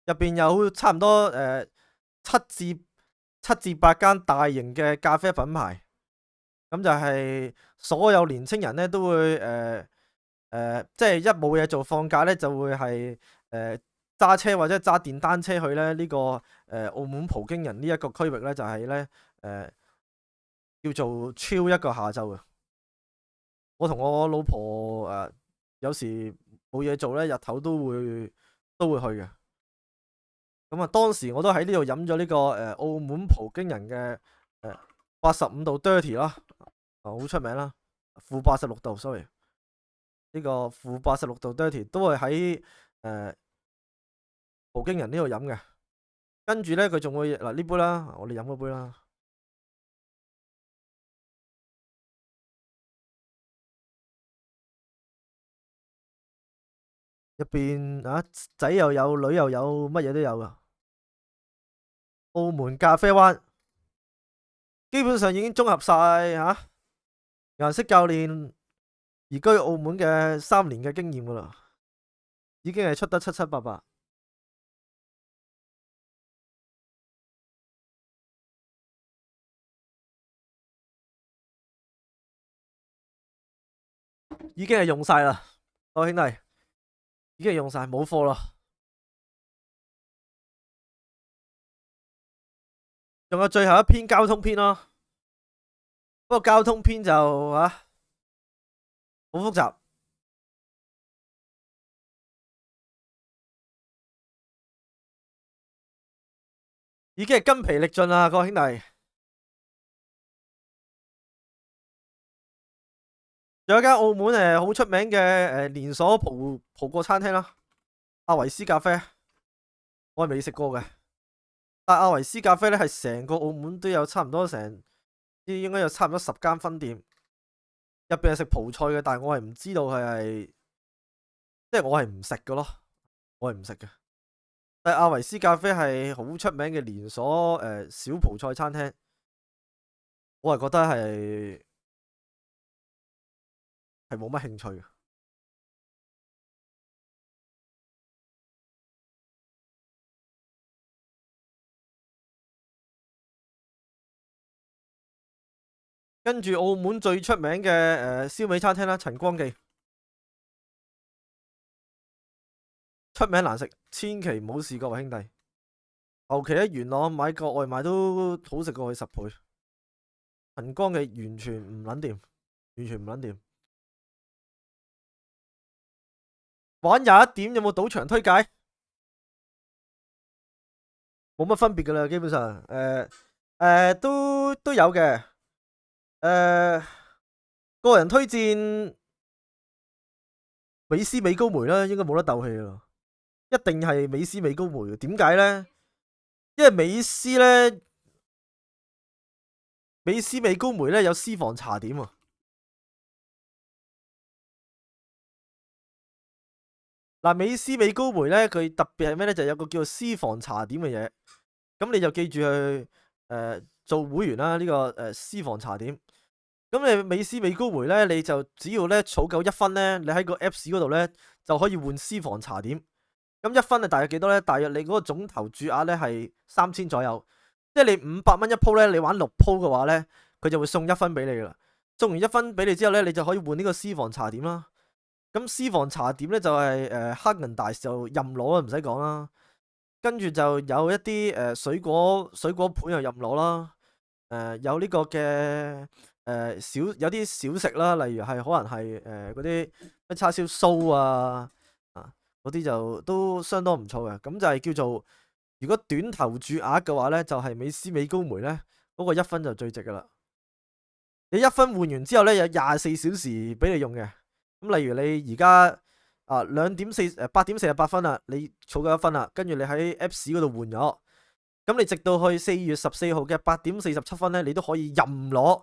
入邊有差唔多7至8間大型嘅咖啡品牌，咁就係所有年青人咧都會即係一冇嘢做，放假咧就會係揸車或者揸電單車去咧呢個澳門葡京人呢一個區域咧，就係咧叫做 chill 一個下晝嘅。我同我老婆有時冇嘢做咧，日頭都會去嘅。咁啊，當時我都喺呢度飲咗呢個澳門葡京人嘅85度 dirty 啦，好出名啦，負86度 sorry， 呢個負86度 dirty 都係喺葡京人呢度飲嘅。跟住咧佢仲會嗱呢杯啦，我哋飲嗰杯啦，入邊仔又有，女又有，乜嘢都有噶。澳門咖啡灣基本上已經綜合晒顏色教練移居澳門嘅3年嘅經驗噶啦，已經係出得七七八八。已經係用晒啦，各位兄弟，已經係用晒，冇貨啦。仲有最後一篇交通篇咯，不過交通篇就好複雜。已經係筋疲力盡啦，各位兄弟。仲有一間澳門好出名嘅連鎖葡國餐廳啦，阿維斯咖啡，我係未食過嘅。但阿維斯咖啡咧係成個澳門都有差唔多應該有差唔多10間分店，入邊係食葡菜嘅，但係我係唔知道佢係，即係我係唔食嘅咯，我係唔食嘅。但係阿維斯咖啡係好出名嘅連鎖小葡菜餐廳，我係覺得係冇乜興趣嘅。跟住澳門最出名嘅燒味餐廳啦，陳光記，出名難食，千祈唔好試，各位兄弟。後期喺元朗買個外賣都好食過佢10倍。陳光記完全唔撚掂，完全唔撚掂。玩21點有冇賭場推介？冇乜分別噶啦，基本上都有嘅。個人推薦美斯美高梅啦，應該冇得鬥氣咯，一定係美斯美高梅。點解呢？因為美斯美高梅咧有私房茶點啊。嗱，美斯美高梅咧，佢特別係咩咧？就有個叫做私房茶點嘅嘢，咁你就記住去做會員啦。呢個私房茶點。咁你美斯美高梅咧，你就只要咧儲夠1分咧，你喺個 Apps 嗰度咧就可以換私房茶點。咁1分係大約幾多咧？大約你嗰個總投注額咧係3000左右，即即係你500蚊一鋪咧，你玩6鋪嘅話咧，佢就會送1分俾你噶啦。送完1分俾你之後咧，你就可以換呢個私房茶點啦。咁私房茶點咧就係黑人大就任攞啦，唔使講啦。跟住就有一啲水果盤又任攞啦。有呢個嘅有啲小食啦，例如係可能係嗰啲咩叉燒酥啊嗰啲就都相當唔錯嘅。咁就係叫做如果短頭注額嘅話咧，就係美斯美高梅咧嗰個1分就最值噶啦。你1分換完之後咧，有24小時俾你用嘅。咁例如你而家8點48分啦，你儲夠1分啦，跟住你喺 Apps 嗰度換咗，咁你直到去4月14號嘅8點47分咧，你都可以任攞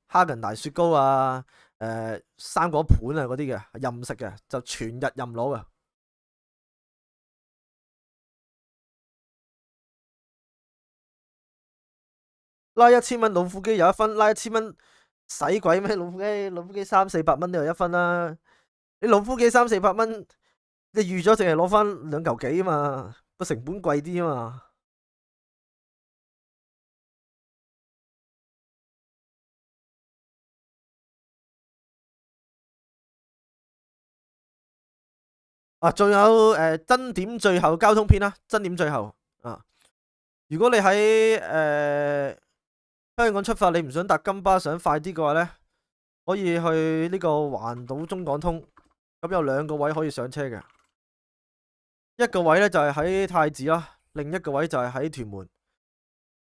哈根達雪糕啊、生果盤啊嗰啲嘅任食嘅，就全日任攞嘅。拉1000蚊老虎機有1分，拉1000蚊使鬼咩？老虎機300-400蚊都有1分啦。你老虎機300-400蚊，你預咗淨係攞翻2嚿幾啊嘛，個成本貴啲啊嘛。仲有真點最後交通篇啦，真點最後如果你喺香港出發，你唔想搭金巴，想快啲嘅話呢，可以去呢個環島中港通，咁有2個位可以上車嘅，一個位呢就係喺太子啦，另一個位就係喺屯門。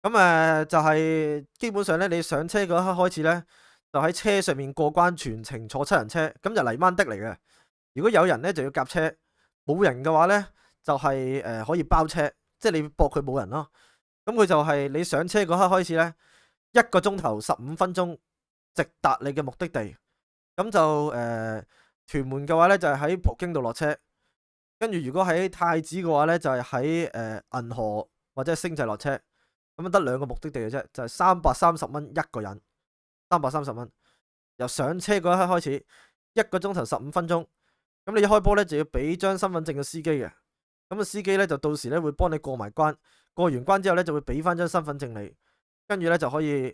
咁就係基本上呢，你上車嗰刻開始呢，就喺車上面過關，全程坐7人車，咁就泥掹的嚟嘅。如果有人呢，就要夾車，冇人嘅話呢，就係可以包車，即係你駁佢冇人咯。咁佢就係你上車嗰刻開始呢，1個鐘頭15分鐘直達你嘅目的地。咁就屯門嘅話呢，就係喺葡京度落車，跟住如果喺太子嘅話呢，就係喺銀河或者星際落車。咁得2個目的地嘅啫，就係330蚊一個人，330蚊。由上車嗰一刻開始，1個鐘頭15分鐘。咁你一開波呢，就要俾張身份證嘅司機嘅。咁個司機呢，就到時呢會幫你過埋關，過完關之後呢，就會俾翻張身份證你，跟住呢，就可以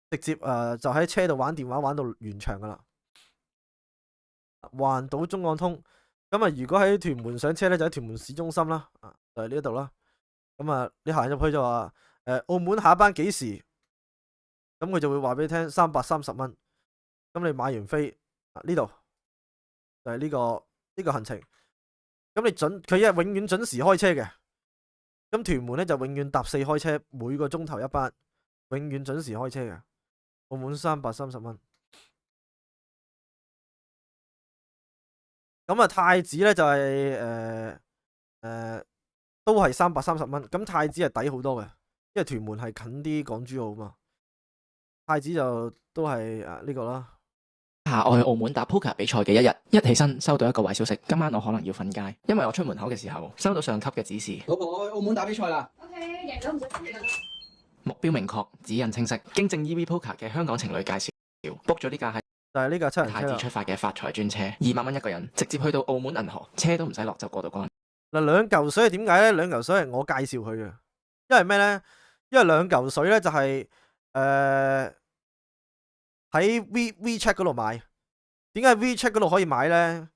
直接就喺車度玩電話玩到完場噶啦。環島中港通，咁如果喺屯門上車呢，就喺屯門市中心啦，就係呢一度啦。咁你行入去就話澳門下一班幾時？咁佢就會話俾你聽330蚊。咁你買完飛呢度就係呢個行程。咁佢一永遠準時開車嘅。咁屯門呢，就永遠搭4開車，每個鐘頭1班，永遠準時開車嘅。澳門330蚊。咁太子呢，就係都係330蚊。咁太子係抵好多嘅，因為屯門係近啲港珠澳嘛。太子就都係呢個啦。我去澳門打 poker 比賽嘅一日，一起身收到一個壞消息，今晚我可能要瞓街，因為我出門口嘅時候收到上級嘅指示。老婆，我去澳門打比賽啦。OK，贏咗唔使分嘅。目標明確，指引清晰，經正 EV Poker 嘅香港情侶介紹 book 咗呢架係就係呢架7人車太子出發嘅發財專車，2萬蚊一個人，直接去到澳門銀河，車都唔使落就過到關。2嚿水係點解呢？2嚿水係我介紹佢嘅，因為咩呢？因為2嚿水呢，就係喺 WeChat 嗰度買。點解 WeChat 嗰度可以買呢？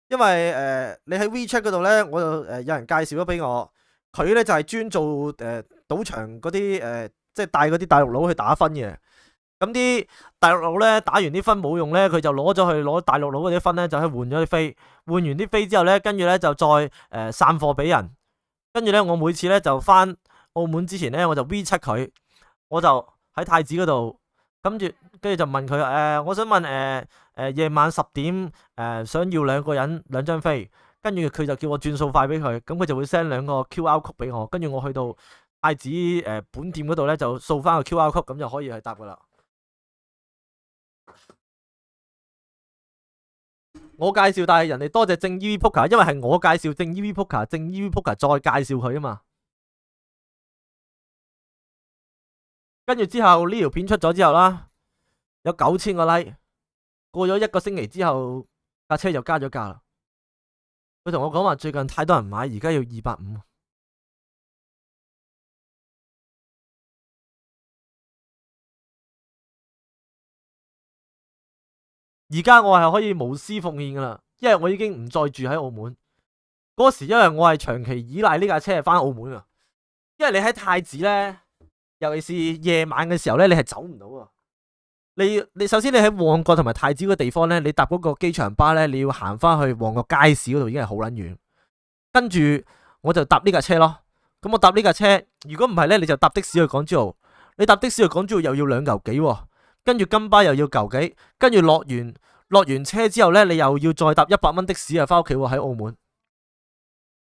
因為你喺 WeChat 嗰度呢，我就有人介紹咗俾我，佢呢就係專做賭場嗰啲即係帶嗰啲大陸佬去打分嘅。咁啲大陸佬呢，打完啲分冇用呢，佢就攞大陸佬嗰啲分呢，就去換咗啲飛，換完啲飛之後呢，跟住呢就再散貨俾人。跟住呢，我每次呢就翻澳門之前呢，我就 WeChat 佢，我就喺太子嗰度，跟住就問佢我想問夜晚10點想要2個人2張飛，跟住佢就叫我轉數快俾佢，咁佢就會 send 2個 QR code 俾我，跟住我去到太子本店嗰度呢，就掃翻個 QR code，咁就可以去搭噶啦。我介紹，但係人哋多謝正 EV Poker，因為係我介紹正 EV Poker，正 EV Poker 再介紹佢啊嘛。跟住之後呢條片出咗之後啦，有9000個 like， 過咗1個星期之後，架車就加咗價啦。佢同我講話最近太多人買，而家要250。而家我係可以無私奉獻噶啦，因為我已經唔再住喺澳門。嗰時因為我係長期依賴呢架車翻澳門啊，因為你喺太子咧，尤其是夜晚嘅時候咧，你係走唔到啊。你首先你喺旺角同埋太子個地方咧，你搭嗰個機場巴咧，你要行翻去旺角街市嗰度已經係好撚遠。跟住我就搭呢架車咯。咁我搭呢架車，如果唔係咧，你就搭的士去港珠澳。你搭的士去港珠澳又要2嚿幾喎，跟住金巴又要嚿幾，跟住落完車之後咧，你又要再搭100蚊的士啊，翻屋企喎喺澳門。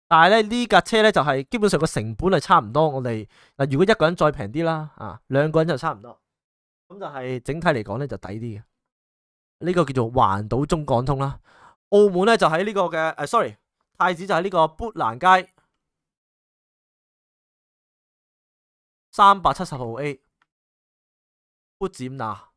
但係咧呢架車咧就係基本上個成本係差唔多。我哋嗱，如果一個人再平啲啦，啊2個人就差唔多。咁就係整體嚟講咧就抵啲嘅。呢個叫做環島中港通啦。澳門咧就喺呢個嘅sorry，太子就喺呢個砵蘭街370號 A， 砵佔那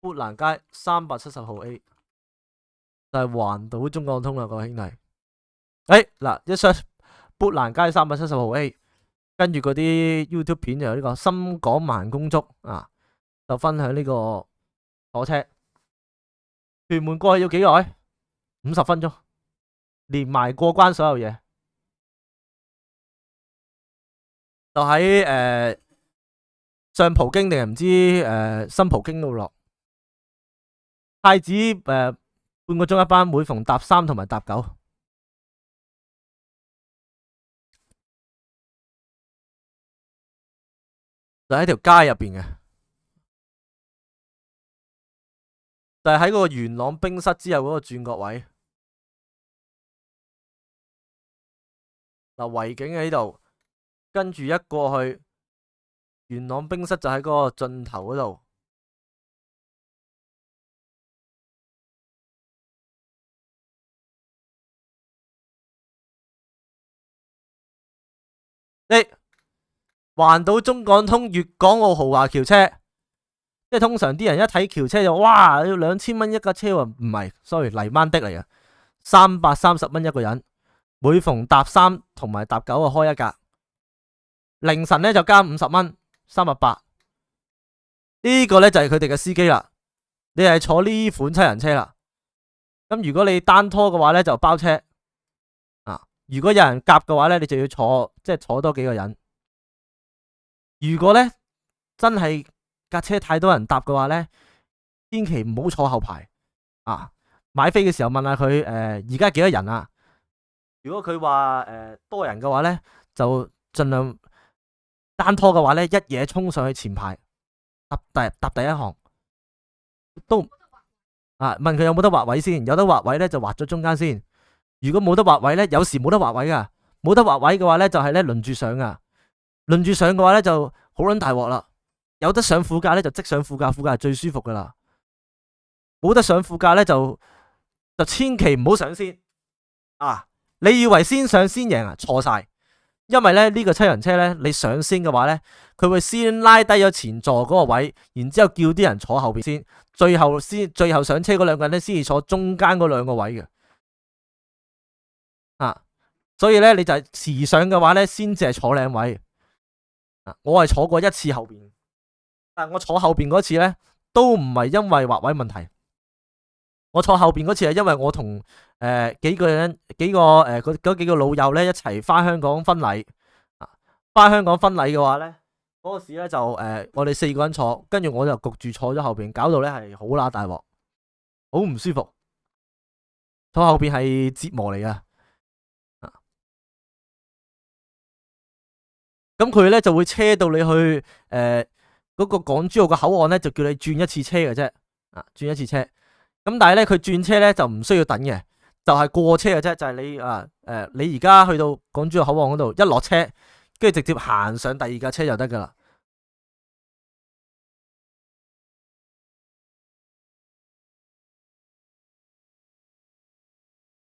砵蘭街370號 A， 就係環島中港通啦，各位兄弟。嗱，一 search 砵蘭街370號 A， 跟住嗰啲 YouTube 片就有呢個深港慢工足啊，就分享呢個火車。屯門過去要幾耐？50分鐘，連埋過關所有嘢，就喺上葡京定係唔知新葡京度落。太子半個鐘一班，每逢搭3同埋搭9。就喺條街入邊嘅。就係喺嗰個元朗冰室之後嗰個轉角位，嗱，維景喺呢度，跟住一過去元朗冰室就喺嗰個盡頭嗰度。環島中港通粵港澳豪華橋車，即係通常啲人一睇橋車就哇，要2000蚊一架車喎，唔係 ，sorry， 泥鯭的嚟嘅，330蚊一個人，每逢搭3同埋搭9啊開一格，凌晨咧就加50蚊，380。呢個咧就係佢哋嘅司機啦，你係坐呢款7人車啦。咁如果你單拖嘅話咧就包車，如果有人夾嘅話咧，你就要坐多幾個人。如果咧真係架車太多人搭嘅話咧，千祈唔好坐後排啊！買飛嘅時候問下佢而家幾多人啊？如果佢話多人嘅話咧，就盡量單拖嘅話咧，一嘢衝上去前排搭第一行都問佢有冇得劃位先，有得劃位咧就劃咗中間先。如果冇得劃位咧，有時冇得劃位噶，冇得劃位嘅話咧就係咧輪住上噶。輪住上嘅話咧就好撚大鑊啦，有得上副駕咧就即上副駕，副駕係最舒服噶啦。冇得上副駕咧就千祈唔好上先啊！你以為先上先贏啊？錯晒，因為咧呢個7人車咧，你上先嘅話咧，佢會先拉低咗前座嗰個位，然之後叫啲人坐後邊先，最後上車嗰2個人咧先至坐中間嗰2個位嘅。所以咧你就係遲上嘅話咧，先至係坐靚位。我係坐過一次後邊，但我坐後邊嗰次咧都唔係因為劃位問題，我坐後邊嗰次係因為我同幾個老友咧一齊翻香港婚禮。翻香港婚禮嘅話咧，嗰個時咧就我哋4個人坐，跟住我就焗住坐咗後邊，搞到咧係好乸大鑊，好唔舒服。坐後邊係折磨嚟噶。咁佢咧就會車到你去嗰個港珠澳嘅口岸咧，就叫你轉一次車嘅啫，轉一次車。咁但係咧佢轉車咧就唔需要等嘅，就係過車嘅啫，就係你你而家去到港珠澳口岸嗰度一落車，跟住直接行上第2架車就得噶啦。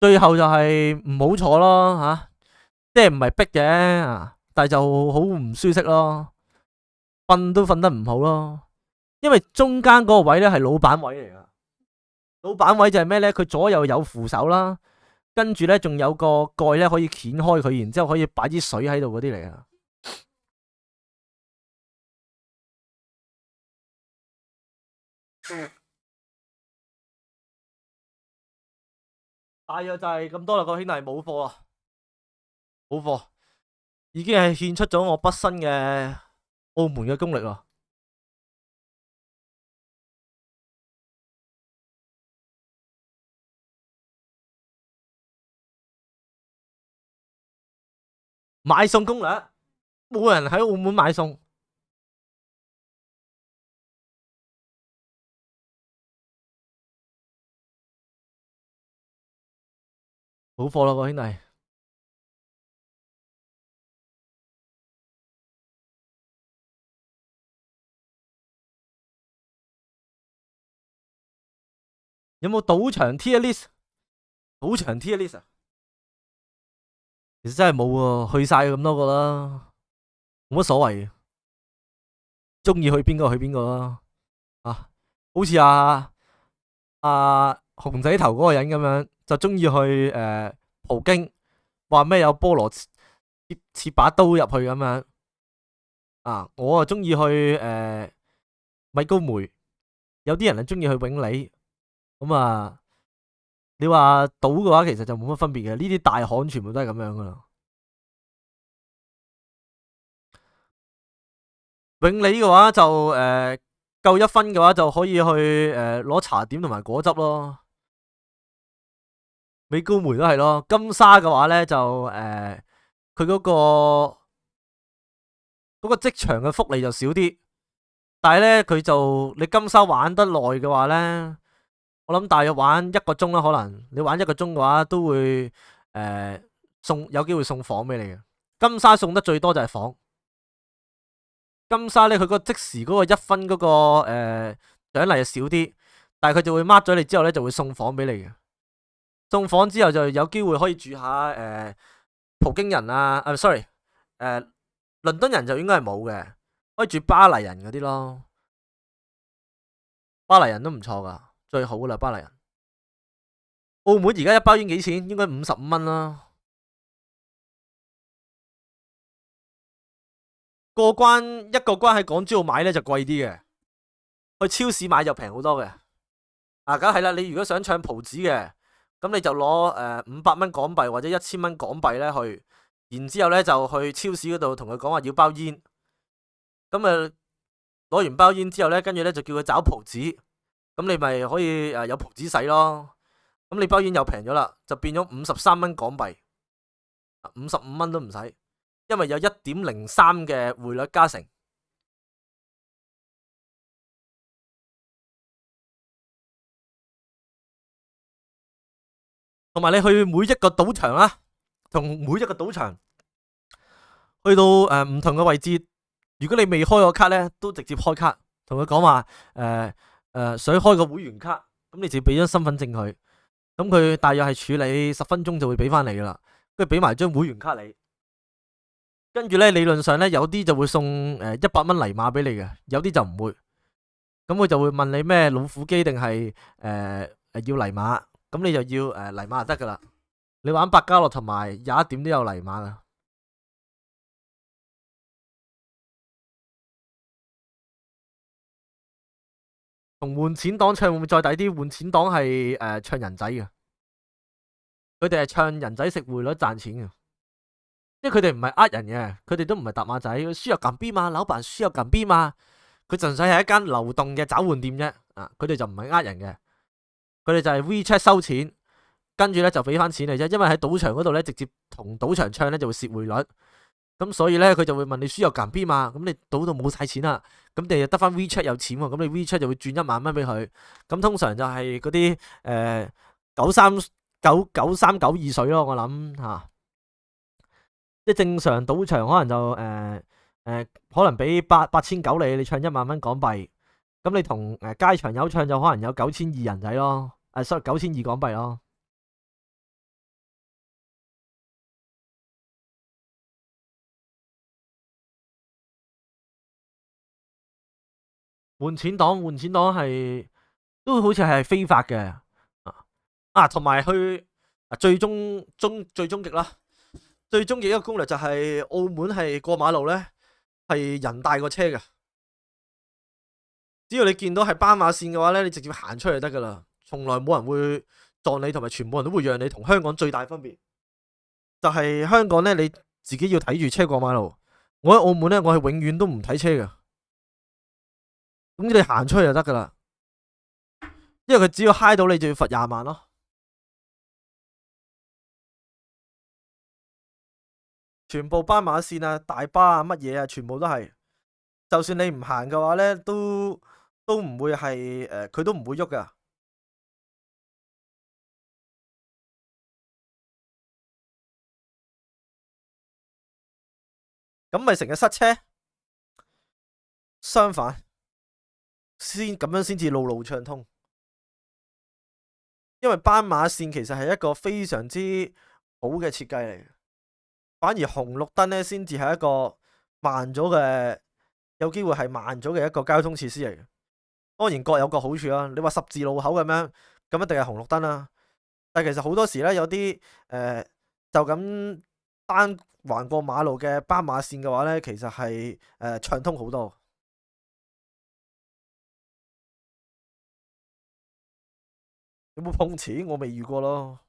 最後就係唔好坐咯，即係唔係逼嘅但係就好唔舒適咯，瞓都瞓得唔好咯，因為中間嗰個位咧係老闆位嚟噶。老闆位就係咩咧？佢左右有扶手啦，跟住咧仲有個蓋咧可以掀開佢，然之後可以擺啲水喺度嗰啲嚟啊。大約就係咁多啦，各位兄弟，冇貨啊，冇貨，已經係獻出咗我畢生嘅澳門嘅功力啊！買餸攻略，冇人喺澳門買餸，冇貨啦，各位兄弟。有冇賭場 tier list？ 賭場 tier list 啊？其實真係冇喎，去晒咁多個啦，冇乜所謂，中意去邊個去邊個啦。啊，好似熊仔頭嗰個人咁樣，就中意去葡京，話咩有菠蘿切把刀入去咁樣。啊，我啊中意去米高梅，有啲人啊中意去永利。咁啊，你話賭嘅話，其實就冇乜分別嘅。呢啲大行全部都係咁樣噶啦。永利嘅話就夠1分嘅話就可以去攞茶點同埋果汁咯。美高梅都係咯。金沙嘅話咧就佢嗰個職場嘅福利就少啲，但係咧佢就你金沙玩得耐嘅話咧，我諗大約玩1個鐘啦，可能你玩1個鐘嘅話都會有機會送房俾你嘅。金沙送得最多就係房。金沙咧佢個即時嗰個1分嗰個獎勵就少啲，但係佢就會 mark 咗你之後咧就會送房俾你嘅。送房之後就有機會可以住下葡京人啊，sorry，倫敦人就應該係冇嘅，可以住巴黎人嗰啲咯。巴黎人都唔錯噶，最好啦巴黎人。澳門而家一包煙幾錢？應該55蚊啦。一個關喺港珠澳買咧就貴啲嘅，去超市買就平好多嘅。啊，梗係啦，你如果想唱葡紙嘅，咁你就攞500蚊港幣或者1000蚊港幣咧去，然之後咧就去超市嗰度同佢講話要包煙，咁啊攞完包煙之後咧，跟住咧就叫佢找葡紙，咁你咪可以有葡紙使咯。咁你包煙又平咗啦，就變咗53蚊港幣，55蚊都唔使。因為有1.03嘅匯率加成，同埋你去每一個賭場啦，同每一個賭場去到唔同嘅位置，如果你未開個卡咧，都直接開卡，同佢講話想開個會員卡，咁你就俾張身份證佢，咁佢大約係處理10分鐘就會俾翻你噶啦，跟住俾埋張會員卡你。跟住咧，理論上咧，有啲就會送100蚊泥馬俾你嘅，有啲就唔會。咁佢就會問你咩老虎機定係要泥馬，咁你就要泥馬就得噶啦。你玩百家樂同埋21點都有泥馬噶。同換錢黨唱會唔會再抵啲？換錢黨係唱人仔嘅，佢哋係唱人仔食匯率賺錢嘅。因為佢哋唔係呃人嘅，佢哋都唔係搭馬仔，輸入撳 B 嘛，老闆輸入撳 B 嘛，佢純粹係一間流動嘅找換店啫。啊，佢哋就唔係呃人嘅，佢哋就係 WeChat 收錢，跟住咧就俾翻錢你啫。因為喺賭場嗰度咧，直接同賭場唱咧就會蝕匯率，咁所以咧佢就會問你輸入撳 B 嘛，咁你賭到冇晒錢啦，咁你就得翻 WeChat 有錢喎，咁你 WeChat 就會轉1萬蚊俾佢，咁通常就係嗰啲9392水咯，我諗吓。即係正常賭場可能就可能俾8900你唱1萬蚊港幣，咁你同街場友唱就可能有9200人仔咯，sorry 9200港幣咯。換錢黨係都好似係非法嘅啊，同埋去最終極啦，最終極一個攻略就係澳門係過馬路呢，係人大過車嘅。只要你見到係斑馬線嘅話呢，你直接行出去就得噶啦，從來冇人會撞你，同埋全部人都會讓你。同香港最大分別就係香港呢，你自己要睇住車過馬路。我喺澳門呢，我係永遠都唔睇車嘅。咁你行出去就得噶啦，因為佢只要揩到你就要罰20萬咯。全部斑馬線啊、大巴啊、乜嘢啊，全部都係。就算你唔行嘅話呢，都唔會係佢都唔會喐噶。咁咪成日塞車。相反，咁樣先至路路暢通。因為斑馬線其實係一個非常之好嘅設計嚟嘅，反而紅綠燈呢先至係一個慢咗嘅，有機會係慢咗嘅一個交通設施嚟嘅。當然各有各好處啦。你話十字路口咁樣，咁一定係紅綠燈啦。但其實好多時呢，有啲就咁單橫過馬路嘅斑馬線嘅話呢，其實係暢通好多。有冇碰瓷？我未遇過咯。